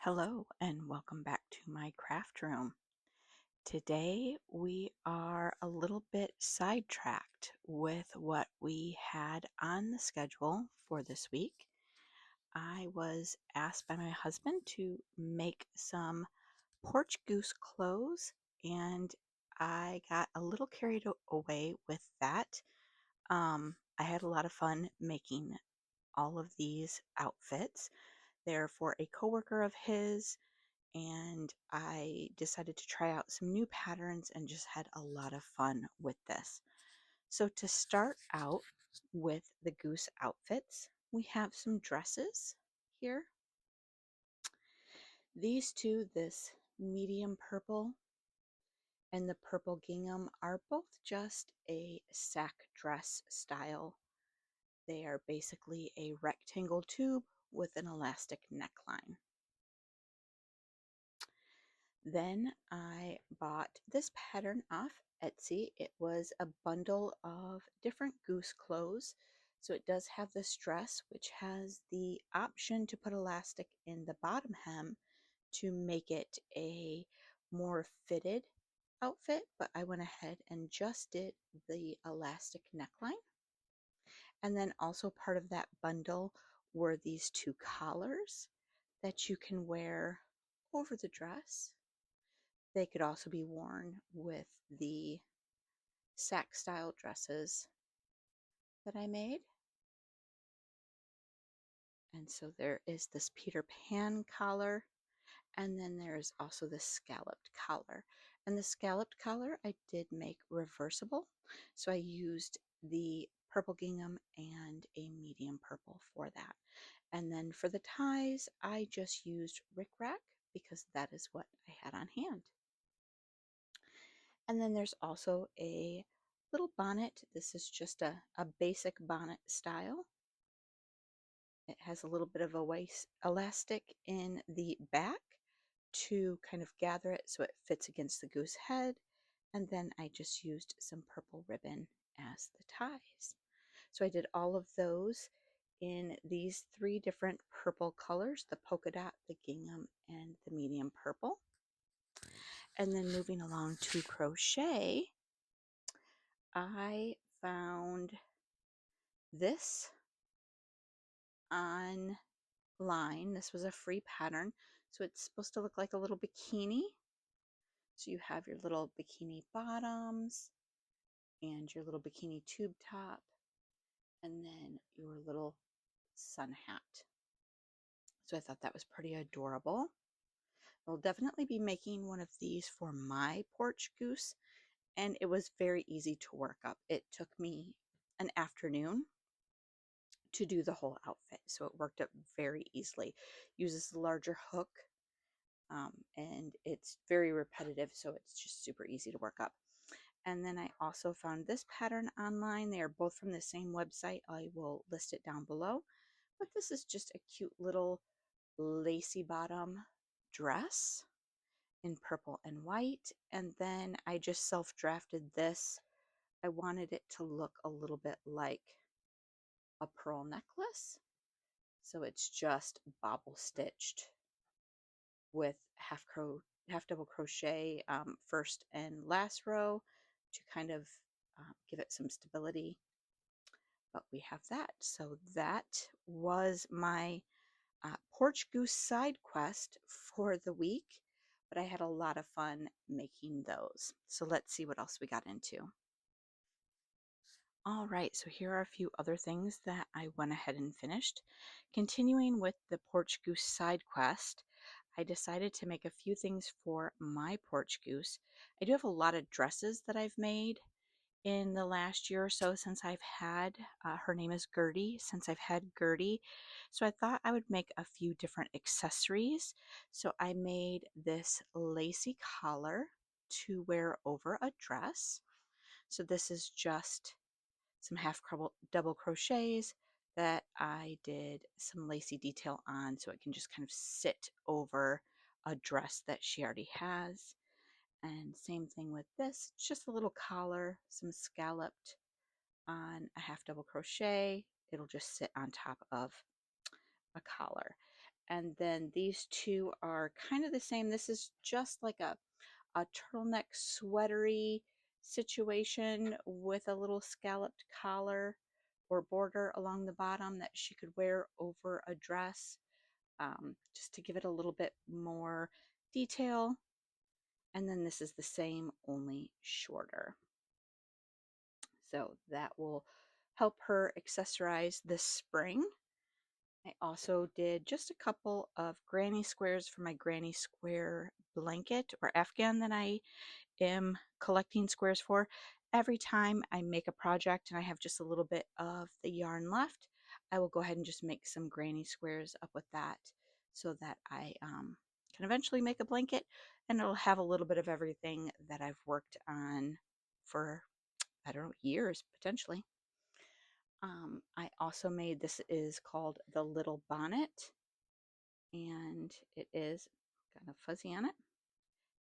Hello and welcome back to my craft room. Today we are a little bit sidetracked with what we had on the schedule for this week. I was asked by my husband to make some porch goose clothes and I got a little carried away with that. I had a lot of fun making all of these outfits. They're for a coworker of his, and I decided to try out some new patterns and just had a lot of fun with this. So to start out with the goose outfits, we have some dresses here. These two, this medium purple and the purple gingham, are both just a sack dress style. They are basically a rectangle tube with an elastic neckline. Then I bought this pattern off Etsy. It was a bundle of different goose clothes. So it does have this dress, which has the option to put elastic in the bottom hem to make it a more fitted outfit, but I went ahead and just did the elastic neckline. And then also part of that bundle were these two collars that you can wear over the dress. They could also be worn with the sack style dresses that I made. And so there is this Peter Pan collar, and then there's also the scalloped collar. And the scalloped collar I did make reversible. So I used the purple gingham and a medium purple for that. And then for the ties, I just used rickrack because that is what I had on hand. And then there's also a little bonnet. This is just a basic bonnet style. It has a little bit of a waist elastic in the back to kind of gather it so it fits against the goose head. And then I just used some purple ribbon as the ties. So I did all of those in these three different purple colors, the polka dot, the gingham, and the medium purple. And then moving along to crochet, I found this online. This was a free pattern. So it's supposed to look like a little bikini. So you have your little bikini bottoms and your little bikini tube top, and then your little sun hat. So I thought that was pretty adorable. I'll definitely be making one of these for my porch goose, and it was very easy to work up. It took me an afternoon to do the whole outfit, so it worked up very easily. Uses a larger hook, and it's very repetitive, so it's just super easy to work up. And then I also found this pattern online. They are both from the same website. I will list it down below. But this is just a cute little lacy bottom dress in purple and white. And then I just self-drafted this. I wanted it to look a little bit like a pearl necklace. So it's just bobble stitched with half double crochet first and last row to kind of give it some stability. But we have that. So that was my porch goose side quest for the week, but I had a lot of fun making those. So let's see what else we got into. All right, so here are a few other things that I went ahead and finished. Continuing with the porch goose side quest, I decided to make a few things for my porch goose. I do have a lot of dresses that I've made in the last year or so since I've had, her name is Gertie, since I've had Gertie. So I thought I would make a few different accessories. So I made this lacy collar to wear over a dress. So this is just some double crochets that I did some lacy detail on so it can just kind of sit over a dress that she already has. And same thing with this, it's just a little collar, some scalloped on a half double crochet. It'll just sit on top of a collar. And then these two are kind of the same. This is just like a turtleneck sweatery situation with a little scalloped collar or border along the bottom that she could wear over a dress, just to give it a little bit more detail. And then this is the same, only shorter. So that will help her accessorize this spring. I also did just a couple of granny squares for my granny square blanket or Afghan that I am collecting squares for. Every time I make a project and I have just a little bit of the yarn left, I will go ahead and just make some granny squares up with that so that I can eventually make a blanket, and it'll have a little bit of everything that I've worked on for, I don't know, years potentially. I also made, this is called the Little Bonnet, and it is kind of fuzzy on it.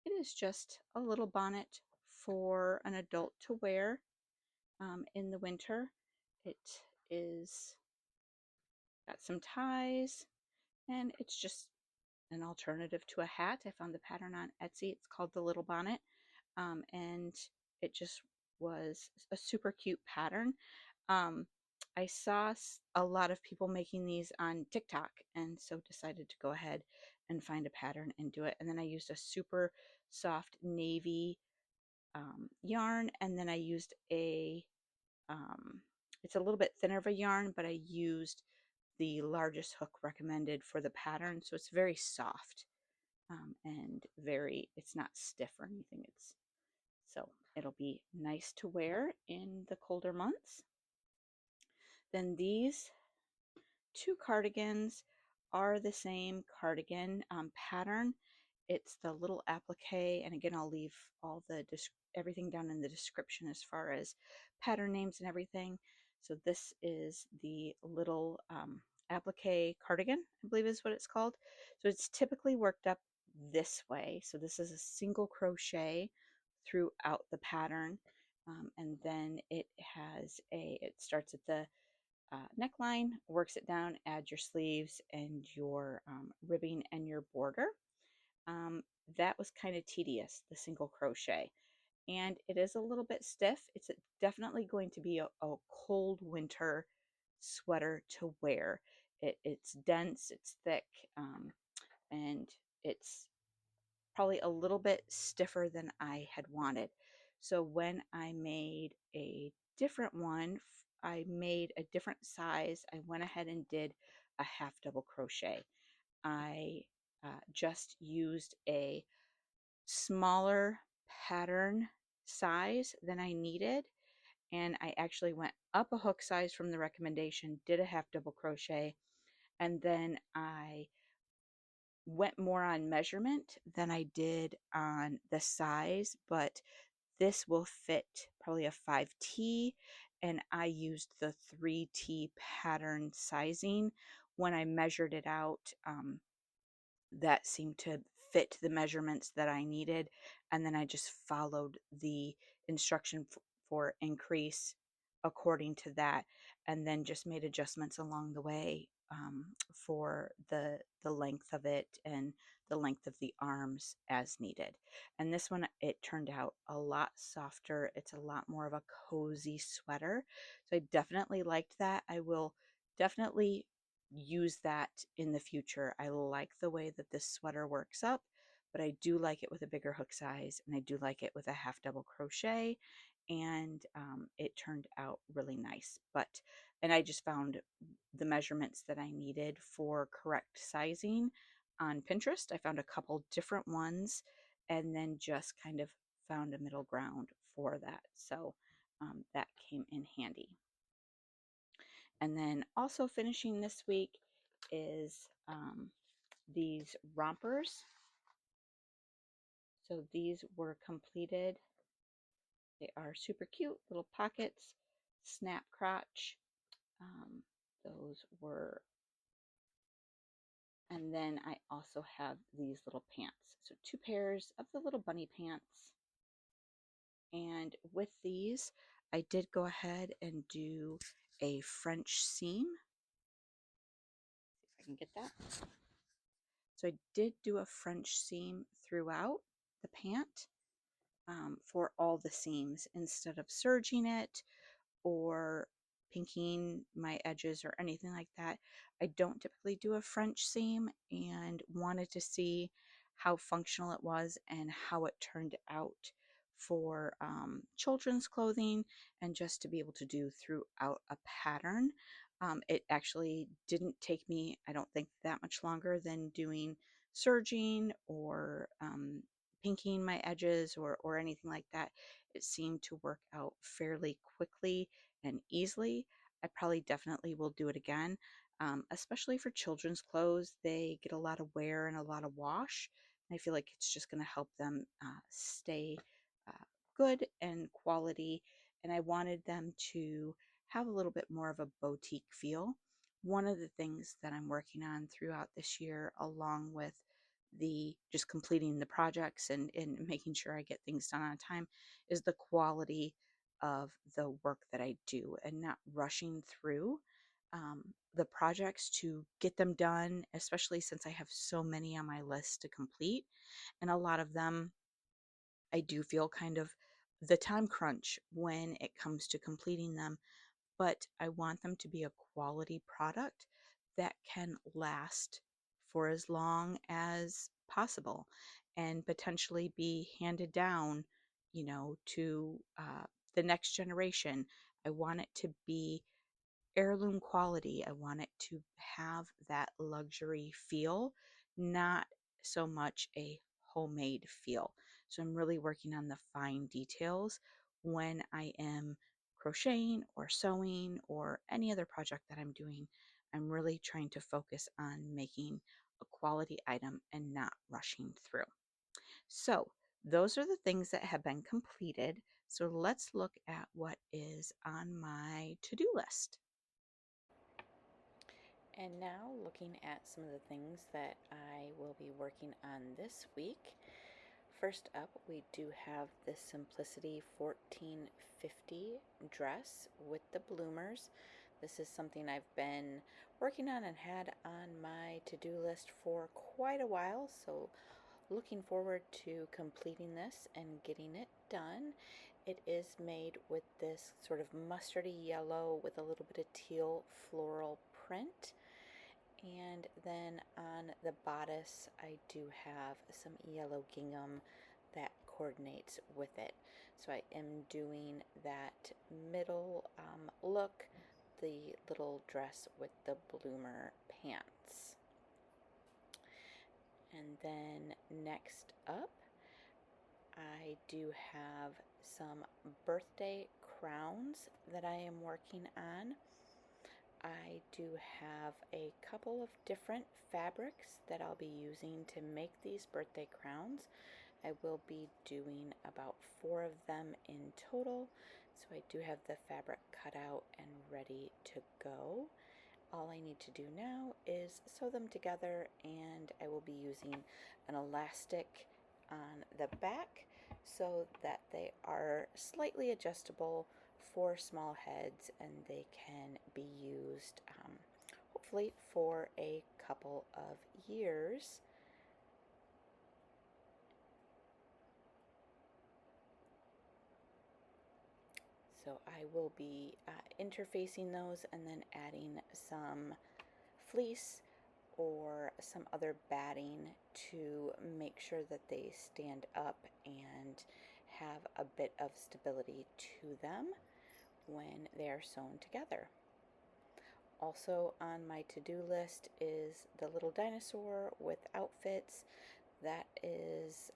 It is just a little bonnet for an adult to wear in the winter. It is got some ties, and it's just an alternative to a hat. I found the pattern on Etsy. It's called the Little Bonnet, and it just was a super cute pattern. I saw a lot of people making these on TikTok, and so decided to go ahead and find a pattern and do it. And then I used a super soft navy yarn, and then I used it's a little bit thinner of a yarn, but I used the largest hook recommended for the pattern, so it's very soft, and it's not stiff or anything. So it'll be nice to wear in the colder months. Then these two cardigans are the same cardigan pattern. It's the little applique, and again, I'll leave all the everything down in the description as far as pattern names and everything. So this is the little applique cardigan, I believe is what it's called. So it's typically worked up this way. So this is a single crochet throughout the pattern, and then it starts at the neckline, works it down, add your sleeves and your ribbing and your border. That was kind of tedious, the single crochet, and it is a little bit stiff. It's definitely going to be a cold winter sweater to wear. It's dense, it's thick, and it's probably a little bit stiffer than I had wanted. So when I made a different one, I made a different size. I went ahead and did a half double crochet. I just used a smaller pattern size than I needed, and I actually went up a hook size from the recommendation, did a half double crochet, and then I went more on measurement than I did on the size, but this will fit probably a 5T, and I used the 3T pattern sizing. When I measured it out, that seemed to fit the measurements that I needed, and then I just followed the instruction for increase according to that, and then just made adjustments along the way for the length of it and the length of the arms as needed. And this one, it turned out a lot softer. It's a lot more of a cozy sweater, so I definitely liked that. I will definitely use that in the future. I like the way that this sweater works up, but I do like it with a bigger hook size, and I do like it with a half double crochet, and it turned out really nice. And I just found the measurements that I needed for correct sizing on Pinterest. I found a couple different ones, and then just kind of found a middle ground for that. So that came in handy. And then also finishing this week is these rompers. So these were completed. They are super cute, little pockets, snap crotch. Those were, and then I also have these little pants. So 2 pairs of the little bunny pants. And with these, I did go ahead and do a French seam. See if I can get that. So I did do a French seam throughout the pant for all the seams instead of serging it or pinking my edges or anything like that. I don't typically do a French seam and wanted to see how functional it was and how it turned out for children's clothing and just to be able to do throughout a pattern. It actually didn't take me, I don't think, that much longer than doing serging or pinking my edges or anything like that. It seemed to work out fairly quickly and easily. I probably definitely will do it again, especially for children's clothes. They get a lot of wear and a lot of wash. And I feel like it's just going to help them stay uh, good and quality. And I wanted them to have a little bit more of a boutique feel. One of the things that I'm working on throughout this year, along with the just completing the projects and making sure I get things done on time, is the quality of the work that I do and not rushing through the projects to get them done, especially since I have so many on my list to complete. And a lot of them, I do feel kind of the time crunch when it comes to completing them, but I want them to be a quality product that can last for as long as possible and potentially be handed down, to the next generation. I want it to be heirloom quality. I want it to have that luxury feel, not so much a homemade feel. So I'm really working on the fine details when I am crocheting or sewing or any other project that I'm doing. I'm really trying to focus on making a quality item and not rushing through. So those are the things that have been completed. So let's look at what is on my to-do list. And now looking at some of the things that I will be working on this week. First up, we do have the Simplicity 1450 dress with the bloomers. This is something I've been working on and had on my to-do list for quite a while, so looking forward to completing this and getting it done. It is made with this sort of mustardy yellow with a little bit of teal floral print. And then on the bodice, I do have some yellow gingham that coordinates with it. So I am doing that middle look, the little dress with the bloomer pants. And then next up, I do have some birthday crowns that I am working on. I do have a couple of different fabrics that I'll be using to make these birthday crowns. I will be doing about 4 of them in total, so I do have the fabric cut out and ready to go. All I need to do now is sew them together, and I will be using an elastic on the back so that they are slightly adjustable for small heads and they can be used hopefully for a couple of years. So I will be interfacing those and then adding some fleece or some other batting to make sure that they stand up and have a bit of stability to them when they are sewn together. Also on my to-do list is the little dinosaur with outfits. That is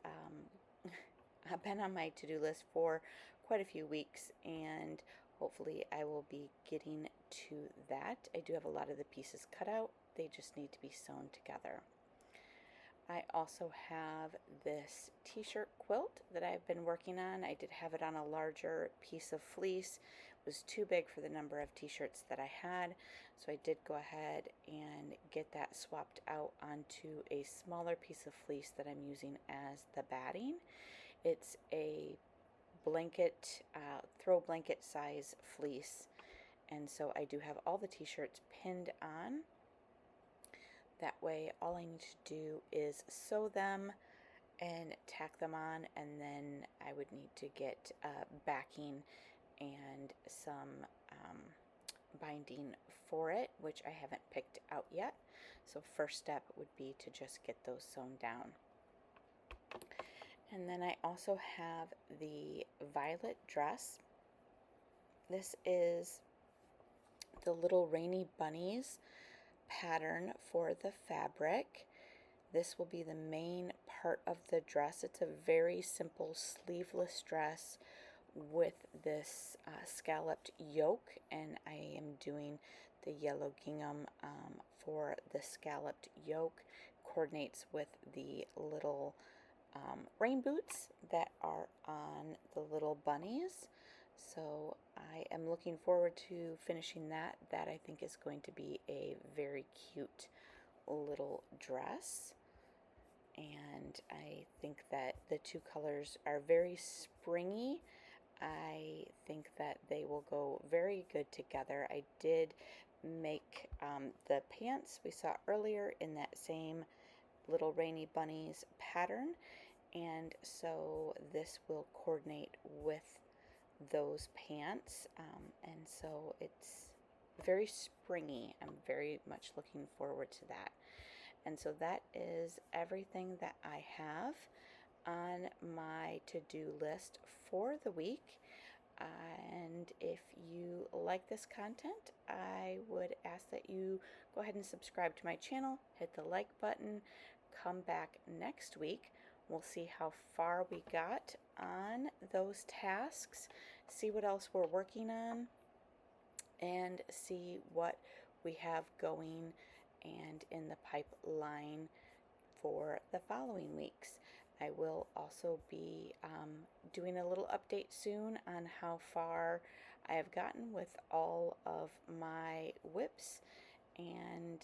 I've been on my to-do list for quite a few weeks, and hopefully I will be getting to that. I do have a lot of the pieces cut out. They just need to be sewn together. I also have this t-shirt quilt that I've been working on. I did have it on a larger piece of fleece. It was too big for the number of t-shirts that I had, so I did go ahead and get that swapped out onto a smaller piece of fleece that I'm using as the batting. It's a blanket, throw blanket size fleece, and so I do have all the t-shirts pinned on. That way all I need to do is sew them and tack them on, and then I would need to get backing and some binding for it, which I haven't picked out yet. So first step would be to just get those sewn down. And then I also have the violet dress. This is the little rainy bunnies pattern for the fabric. This will be the main part of the dress. It's a very simple sleeveless dress with this scalloped yoke, and I am doing the yellow gingham for the scalloped yoke. Coordinates with the little rain boots that are on the little bunnies. So I am looking forward to finishing that. That I think is going to be a very cute little dress. And I think that the two colors are very springy. I think that they will go very good together. I did make the pants we saw earlier in that same little rainy bunnies pattern, and so this will coordinate with those pants, and so it's very springy. I'm very much looking forward to that. And so that is everything that I have on my to-do list for the week. And if you like this content, I would ask that you go ahead and subscribe to my channel, hit the like button, come back next week. We'll see how far we got on those tasks, see what else we're working on, and see what we have going and in the pipeline for the following weeks. I will also be doing a little update soon on how far I have gotten with all of my WIPs and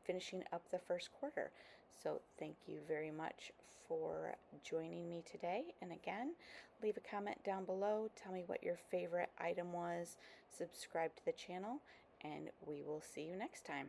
finishing up the first quarter. So thank you very much for joining me today. And again, leave a comment down below. Tell me what your favorite item was. Subscribe to the channel, and we will see you next time.